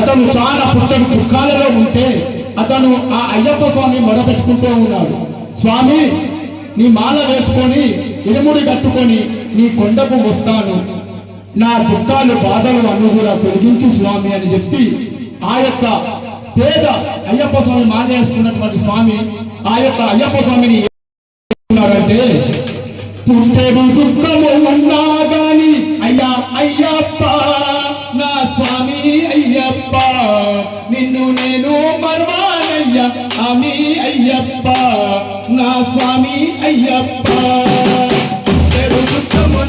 అతను చాలా పుట్టడు దుఃఖాలలో ఉంటే అతను ఆ అయ్యప్ప స్వామి మొదపెట్టుకుంటూ ఉన్నాడు. స్వామి, నీ మాల వేసుకొని ఇరుముడి కట్టుకొని నీ కొండకు వస్తాను, నా దుఃఖాలు బాధలు అన్ను కూడా తొలగించు స్వామి అని చెప్పి ఆ యొక్క పేద అయ్యప్ప స్వామి మాల వేసుకున్నటువంటి స్వామి ఆ యొక్క అయ్యప్ప స్వామిని అంటే, పుట్టెడు దుఃఖము ఉన్నా గాని అయ్యా అయ్యప్ప, నా స్వామి అయ్యప్ప, నిన్ను నేను మరవానయ్యా ఆమె అయ్యప్ప, నా స్వామి అయ్యప్ప. పుట్టెడు దుఃఖము